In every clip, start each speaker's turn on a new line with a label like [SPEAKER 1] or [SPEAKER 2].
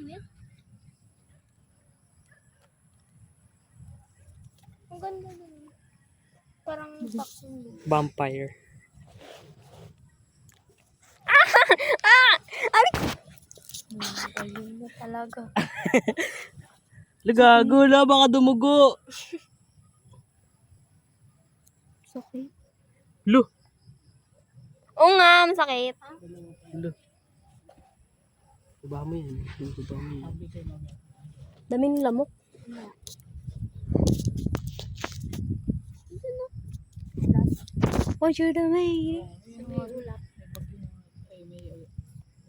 [SPEAKER 1] mo yan? Ang ganda din. Parang vaccine.
[SPEAKER 2] Vampire.
[SPEAKER 1] Galing na talaga.
[SPEAKER 2] Gago na, baka dumugo.
[SPEAKER 1] Sakit.
[SPEAKER 2] Lo.
[SPEAKER 1] Oo nga, masakit.
[SPEAKER 2] Lo. Baba mo yan. Baba mo yan.
[SPEAKER 1] Daming lamok. What you doing?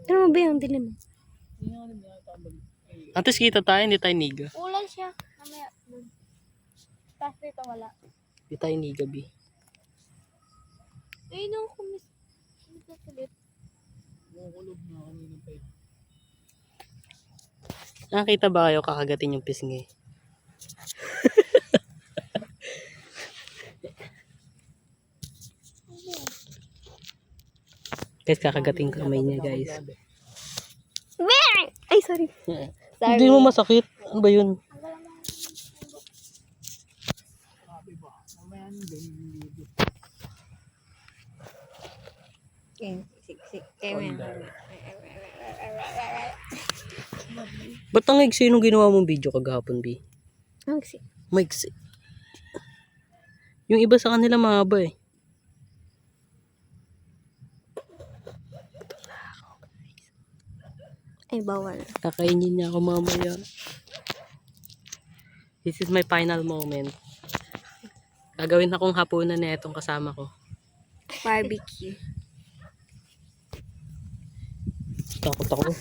[SPEAKER 1] Ano mo ba yung dilim?
[SPEAKER 2] Antes kita tayo, hindi tayo niga.
[SPEAKER 1] Ulan siya. Namaya. Tapos dito wala.
[SPEAKER 2] Hindi tayo niga, B.
[SPEAKER 1] Eh, nung kumis. Kulit.
[SPEAKER 2] Nakakita ba kayo kakagatin yung pisngi? Guys, kakagating kamay niya, guys.
[SPEAKER 1] Ay, sorry.
[SPEAKER 2] Hindi mo masakit. Ano ba yun? Ba't ang iksi nung ginawa mong video kagahapon, B? Maiksi. Yung iba sa kanila mahaba eh.
[SPEAKER 1] Ay, bawal.
[SPEAKER 2] Kakainin niya ako mamaya. This is my final moment. Gagawin akong hapunan na itong kasama ko.
[SPEAKER 1] Barbecue.
[SPEAKER 2] Takot ako.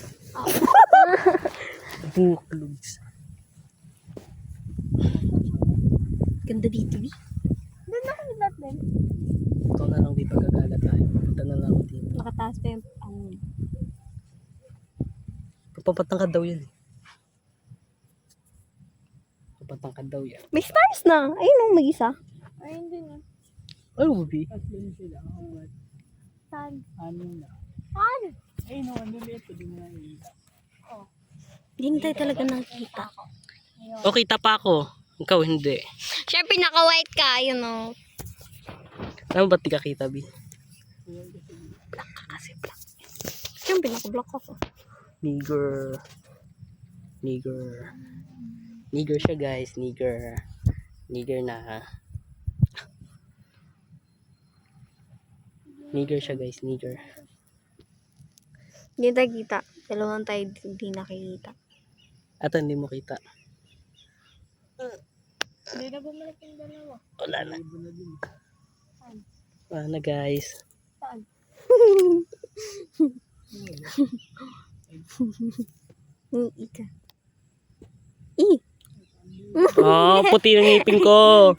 [SPEAKER 2] Buklogs.
[SPEAKER 1] Ganda dito, eh. Doon ako naglat din.
[SPEAKER 2] Ito na lang, di pagkagala tayo. Punta na lang ako dito.
[SPEAKER 1] Nakataas pa yung
[SPEAKER 2] Papatangkad daw yan. Papatangkad daw yan.
[SPEAKER 1] May stars na. Ayun ang may isa. Ay, hindi na.
[SPEAKER 2] Ano ba, B?
[SPEAKER 1] Saan?
[SPEAKER 2] Ano na?
[SPEAKER 1] Saan?
[SPEAKER 2] Ay, no, ano dito. Di mo nakikita.
[SPEAKER 1] Hindi tayo talaga nakikita.
[SPEAKER 2] Okay, tapa ako. Ikaw hindi.
[SPEAKER 1] Siya pinaka-white ka, you know.
[SPEAKER 2] Ano ba't di ka kita, B?
[SPEAKER 1] Black ka kasi, black. Siya pinaka-black ako.
[SPEAKER 2] Nigger. Nigger. Nigger siya, guys. Nigger. Nigger na. Nigger siya, guys. Nigger.
[SPEAKER 1] Hindi tayo kita. Dalawang tayo hindi nakikita.
[SPEAKER 2] At hindi mo kita.
[SPEAKER 1] Hindi na bumalik yung dalawa.
[SPEAKER 2] Wala na.
[SPEAKER 1] Saan?
[SPEAKER 2] Wala na, guys.
[SPEAKER 1] Saan? Ika.
[SPEAKER 2] Oh, puti ng ngipin ko.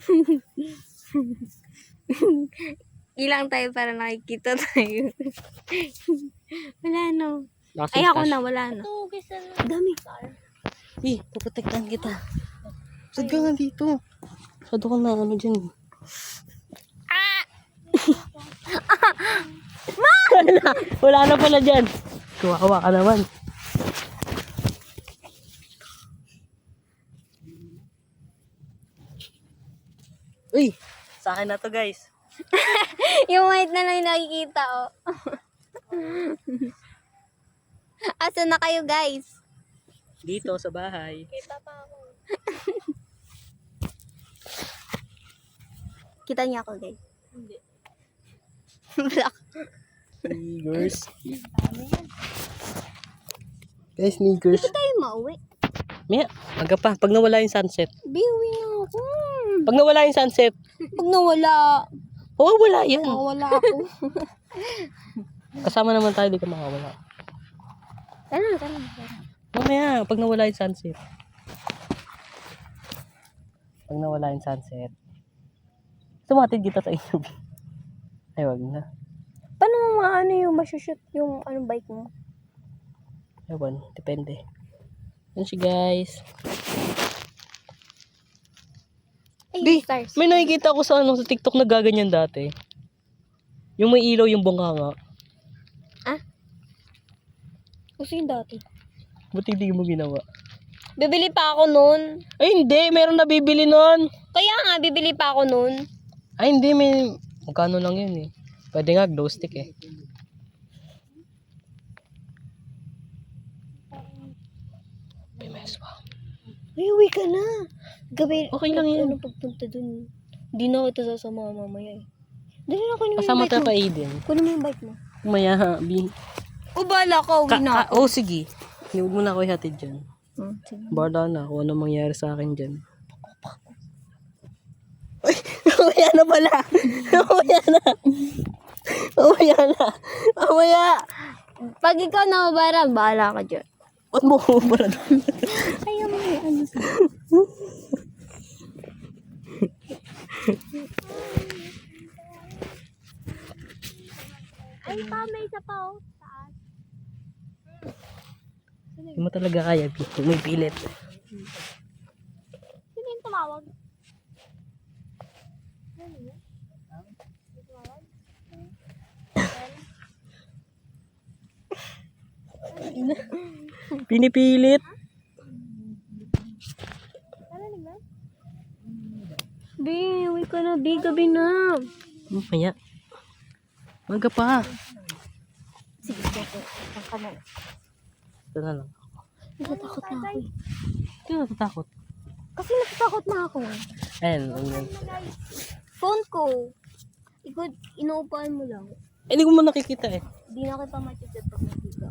[SPEAKER 1] Ilang tayo para nakikita tayo. Wala no.
[SPEAKER 2] Lakas
[SPEAKER 1] Ay,
[SPEAKER 2] yung
[SPEAKER 1] ako
[SPEAKER 2] cash.
[SPEAKER 1] na, wala na. Dami.
[SPEAKER 2] Eh, puprotektahan kita. Saan ka nga dito? Sado ka na, ano dyan. Wala na pala dyan. Kuha ka naman. Uy, sa akin na to, guys.
[SPEAKER 1] Yung white na lang yung nakikita, oh. Asa na kayo, guys?
[SPEAKER 2] Dito sa bahay.
[SPEAKER 1] Kita pa ako. Kita niya ako, guys. Hindi. Black.
[SPEAKER 2] Sneakers. Guys, sneakers.
[SPEAKER 1] Hindi tayo mauwi.
[SPEAKER 2] Maya, aga pa. Pag nawala yung sunset.
[SPEAKER 1] Biwi na ako.
[SPEAKER 2] Pag nawala yung sunset.
[SPEAKER 1] Pag nawala.
[SPEAKER 2] Oo, wala yan.
[SPEAKER 1] Nawala ako.
[SPEAKER 2] Kasama naman tayo, di ka makawala.
[SPEAKER 1] Tara.
[SPEAKER 2] Mamaya, pag nawala yung sunset. Pag nawala yung sunset. Sumatid kita sa inyo. Ay, wag na.
[SPEAKER 1] Paano mo maano yung masushoot yung bike mo?
[SPEAKER 2] Ewan, depende. Yan siya, guys.
[SPEAKER 1] Ay,
[SPEAKER 2] Di,
[SPEAKER 1] stars.
[SPEAKER 2] may nakikita ko sa sa TikTok na gaganyan dati. Yung may ilaw yung bunganga.
[SPEAKER 1] Kasi yung dati.
[SPEAKER 2] Buti hindi mo ginawa.
[SPEAKER 1] Bibili pa ako nun.
[SPEAKER 2] Ay, hindi. Meron na bibili nun.
[SPEAKER 1] Kaya nga, bibili pa ako nun.
[SPEAKER 2] Ay, hindi. Magkano lang yun eh. Pwede nga glow stick eh. PMS, wow.
[SPEAKER 1] Ay, uwi ka na. Gabi,
[SPEAKER 2] Okay lang yan.
[SPEAKER 1] Ano pagpunta dun? Hindi na kita sasama mamaya eh. Dali na, kunin mo yung
[SPEAKER 2] Kasama
[SPEAKER 1] bike
[SPEAKER 2] tayo
[SPEAKER 1] mo.
[SPEAKER 2] pa Aiden.
[SPEAKER 1] Kunin mo yung bike mo.
[SPEAKER 2] Maya ha, B.
[SPEAKER 1] O, bala ka, uwi na ako.
[SPEAKER 2] Oh, sige. Huwag mo na ako ihatid dyan.
[SPEAKER 1] Sige.
[SPEAKER 2] Bala na kung ano mangyari sa akin dyan.
[SPEAKER 1] Mamaya na pala. Mamaya na. Mamaya na. Mamaya. Pag ikaw na mabayaran, bahala ka dyan.
[SPEAKER 2] Ba't mo ko pala doon?
[SPEAKER 1] Ayaw mo yung ano sa... Ay, pa, may isa pa oh. Taas.
[SPEAKER 2] Hindi mo talaga kaya, B. May pilit.
[SPEAKER 1] Sino yung tumawag?
[SPEAKER 2] Pinipilit.
[SPEAKER 1] Bi, uwi ka na. Bi, gabi na.
[SPEAKER 2] Maya. Maga pa.
[SPEAKER 1] Sige, sige. Saan ka na?
[SPEAKER 2] Ito na lang.
[SPEAKER 1] Natatakot na ako eh.
[SPEAKER 2] Hindi ka natatakot.
[SPEAKER 1] Kasi natatakot na ako.
[SPEAKER 2] Ayan. Ayan.
[SPEAKER 1] Phone ko. Ikaw, inuupahan mo lang.
[SPEAKER 2] Eh, hindi ko mo nakikita eh.
[SPEAKER 1] Hindi na kita matitid pag nakita.